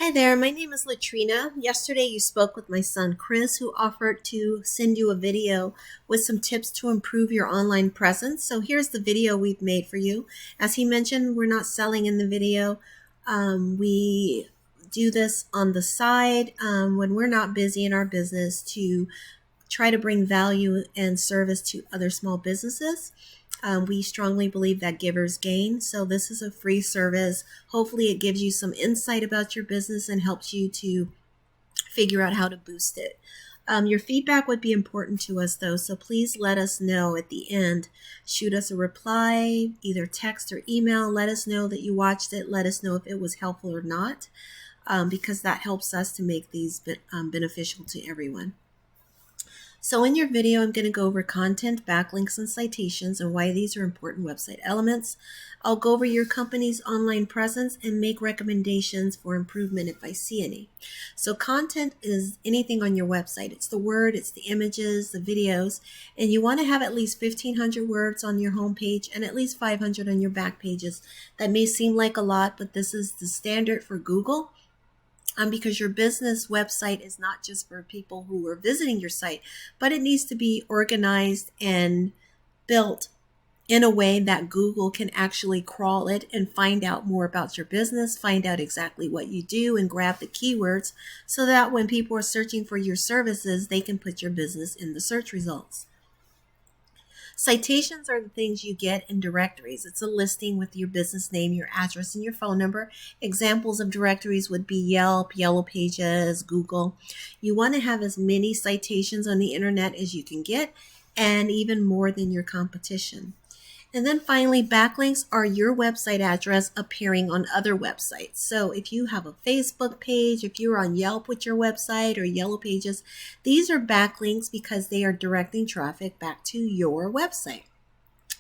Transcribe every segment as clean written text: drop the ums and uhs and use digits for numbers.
Hi there, my name is Latrina. Yesterday you spoke with my son Chris, who offered to send you a video with some tips to improve your online presence. So here's the video we've made for you. As he mentioned, we're not selling in the video. We do this on the side when we're not busy in our business to try to bring value and service to other small businesses. We strongly believe that givers gain. So this is a free service. Hopefully it gives you some insight about your business and helps you to figure out how to boost it. Your feedback would be important to us though, so please let us know at the end. Shoot us a reply, either text or email. Let us know that you watched it. Let us know if it was helpful or not, because that helps us to make these beneficial to everyone. So in your video, I'm going to go over content, backlinks, and citations and why these are important website elements. I'll go over your company's online presence and make recommendations for improvement if I see any. So content is anything on your website. It's the word, it's the images, the videos, and you want to have at least 1,500 words on your homepage and at least 500 on your back pages. That may seem like a lot, but this is the standard for Google. Because your business website is not just for people who are visiting your site, but it needs to be organized and built in a way that Google can actually crawl it and find out more about your business, find out exactly what you do, and grab the keywords so that when people are searching for your services, they can put your business in the search results. Citations are the things you get in directories. It's a listing with your business name, your address, and your phone number. Examples of directories would be Yelp, Yellow Pages, Google. You want to have as many citations on the internet as you can get, and even more than your competition. And then finally, backlinks are your website address appearing on other websites. So if you have a Facebook page, if you're on Yelp with your website or Yellow Pages, these are backlinks because they are directing traffic back to your website.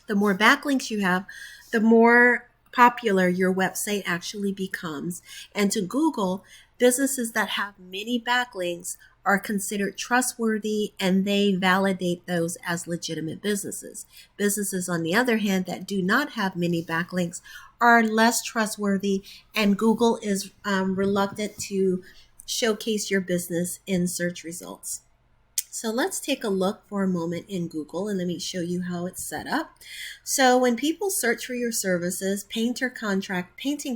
The more backlinks you have, the more popular your website actually becomes. And to Google, businesses that have many backlinks are considered trustworthy and they validate those as legitimate businesses. Businesses, on the other hand, that do not have many backlinks are less trustworthy, and Google is reluctant to showcase your business in search results. So let's take a look for a moment in Google and let me show you how it's set up. So when people search for your services, painting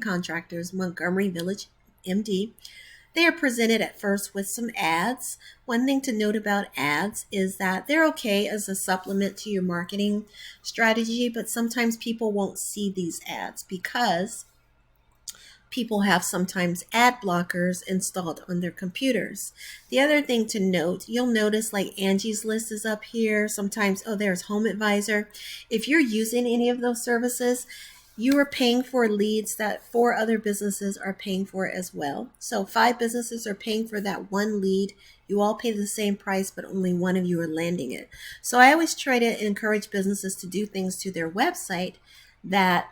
contractors, Montgomery Village, MD, they are presented at first with some ads. One thing to note about ads is that they're okay as a supplement to your marketing strategy, but sometimes people won't see these ads because people have sometimes ad blockers installed on their computers. The other thing to note, you'll notice like Angie's List is up here. Sometimes, oh, there's Home Advisor. If you're using any of those services, you are paying for leads that 4 other businesses are paying for as well. So 5 businesses are paying for that one lead. You all pay the same price, but only one of you are landing it. So I always try to encourage businesses to do things to their website that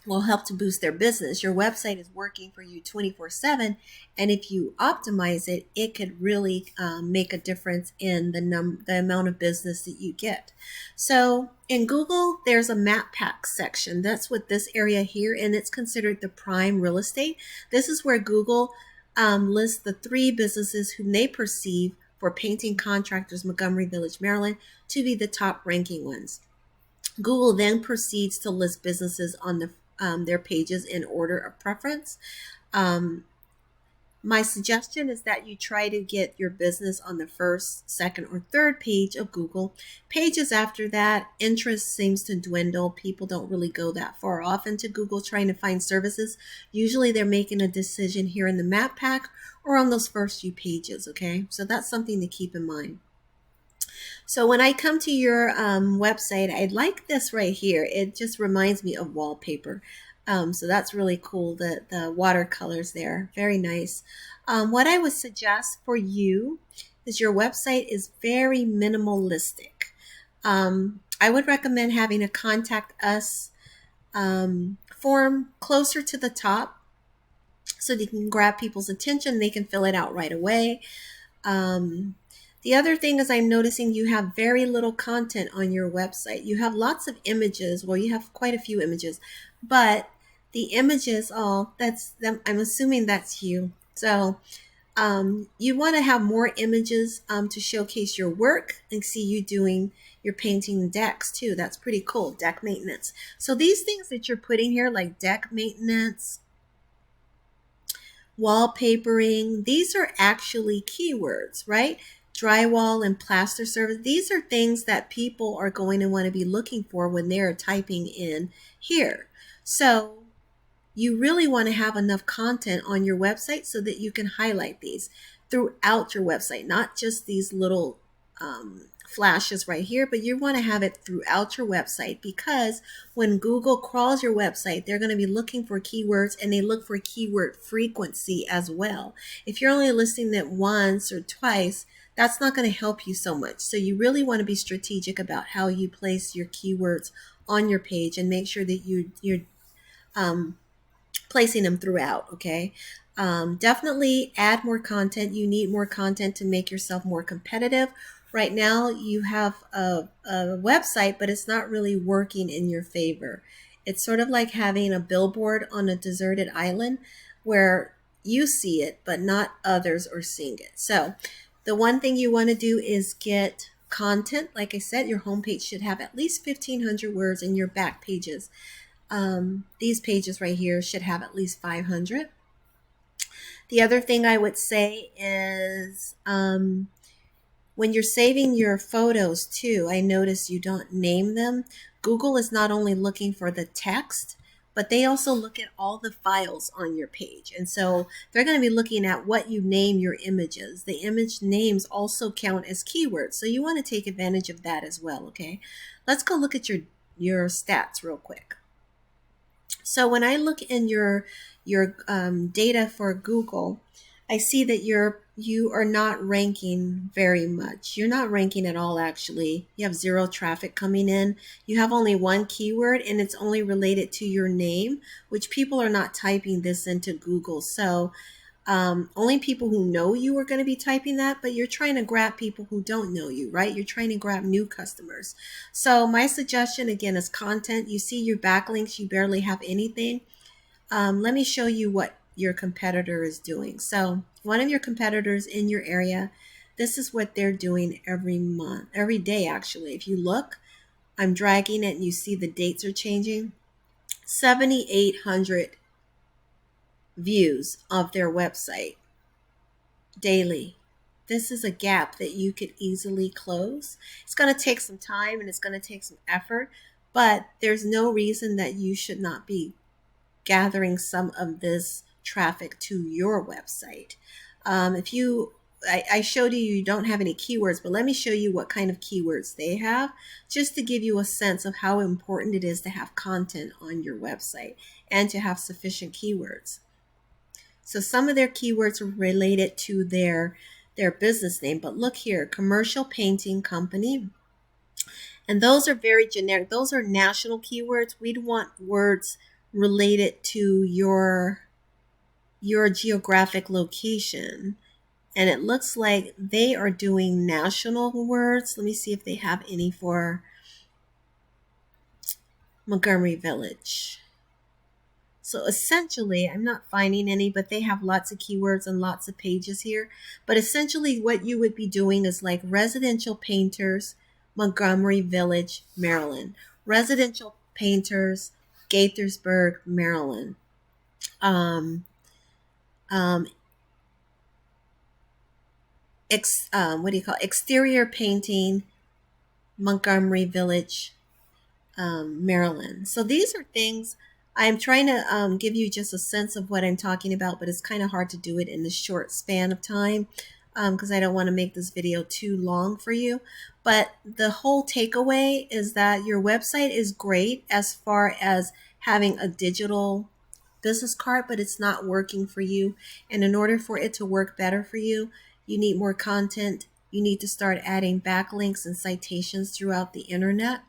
will help to boost their business. Your website is working for you 24/7, and if you optimize it, it could really make a difference in the amount of business that you get. So in Google, there's a map pack section. That's what this area here, and it's considered the prime real estate. This is where Google lists the 3 businesses whom they perceive for painting contractors, Montgomery Village, Maryland, to be the top ranking ones. Google then proceeds to list businesses on their pages in order of preference. My suggestion is that you try to get your business on the first, second, or third page of Google. Pages after that, interest seems to dwindle. People don't really go that far off into Google trying to find services. Usually they're making a decision here in the map pack or on those first few pages, okay? So that's something to keep in mind. So when I come to your website, I like this right here. It just reminds me of wallpaper. So that's really cool, the watercolors there. Very nice. What I would suggest for you is your website is very minimalistic. I would recommend having a contact us form closer to the top so that you can grab people's attention. They can fill it out right away. The other thing is I'm noticing you have very little content on your website. You have lots of images. Well, you have quite a few images, but The images, oh, that's them. I'm assuming that's you. So you want to have more images to showcase your work and see you doing your painting decks too. That's pretty cool. Deck maintenance. So these things that you're putting here, like deck maintenance, wallpapering, these are actually keywords, right? Drywall and plaster service. These are things that people are going to want to be looking for when they're typing in here. So you really want to have enough content on your website so that you can highlight these throughout your website, not just these little flashes right here, but you want to have it throughout your website, because when Google crawls your website, they're going to be looking for keywords, and they look for keyword frequency as well. If you're only listing it once or twice, that's not going to help you so much. So you really want to be strategic about how you place your keywords on your page and make sure that you're placing them throughout. Okay. Definitely add more content. You need more content to make yourself more competitive. Right now you have a website, but it's not really working in your favor. It's sort of like having a billboard on a deserted island where you see it, but not others are seeing it. So the one thing you want to do is get content. Like I said, your homepage should have at least 1,500 words, and your back pages, these pages right here, should have at least 500. The other thing I would say is when you're saving your photos too, I notice you don't name them. Google is not only looking for the text, but they also look at all the files on your page. And so they're going to be looking at what you name your images. The image names also count as keywords. So you want to take advantage of that as well, okay? Let's go look at your stats real quick. So when I look in your data for Google, I see that you are not ranking very much. You're not ranking at all, actually. You have 0 traffic coming in. You have only 1 keyword, and it's only related to your name, which people are not typing this into Google. So only people who know you are going to be typing that, but you're trying to grab people who don't know you, right? You're trying to grab new customers. So my suggestion, again, is content. You see your backlinks, you barely have anything. Let me show you what your competitor is doing. So one of your competitors in your area, this is what they're doing every month, every day, actually. If you look, I'm dragging it and you see the dates are changing. 7,800 views of their website daily. This is a gap that you could easily close. It's going to take some time and it's going to take some effort, but there's no reason that you should not be gathering some of this traffic to your website. I showed you don't have any keywords, but let me show you what kind of keywords they have, just to give you a sense of how important it is to have content on your website and to have sufficient keywords. So some of their keywords are related to their business name, but look here, commercial painting company. And those are very generic. Those are national keywords. We'd want words related to your geographic location. And it looks like they are doing national words. Let me see if they have any for Montgomery Village. So essentially, I'm not finding any, but they have lots of keywords and lots of pages here. But essentially what you would be doing is like residential painters, Montgomery Village, Maryland. Residential painters, Gaithersburg, Maryland. Exterior painting, Montgomery Village, Maryland. So these are things I'm trying to give you just a sense of what I'm talking about, but it's kind of hard to do it in this short span of time because I don't want to make this video too long for you. But the whole takeaway is that your website is great as far as having a digital business card, but it's not working for you. And in order for it to work better for you, you need more content. You need to start adding backlinks and citations throughout the internet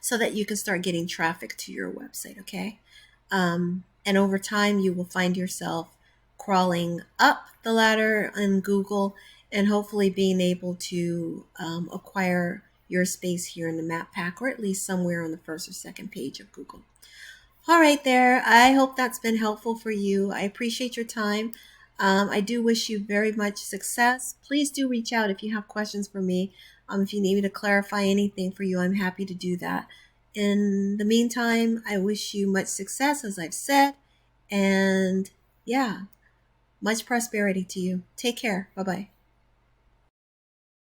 so that you can start getting traffic to your website, okay? And over time, you will find yourself crawling up the ladder in Google and hopefully being able to acquire your space here in the map pack, or at least somewhere on the first or second page of Google. All right, there. I hope that's been helpful for you. I appreciate your time. I do wish you very much success. Please do reach out if you have questions for me. If you need me to clarify anything for you, I'm happy to do that. In the meantime, I wish you much success, as I've said, and yeah, much prosperity to you. Take care. Bye bye.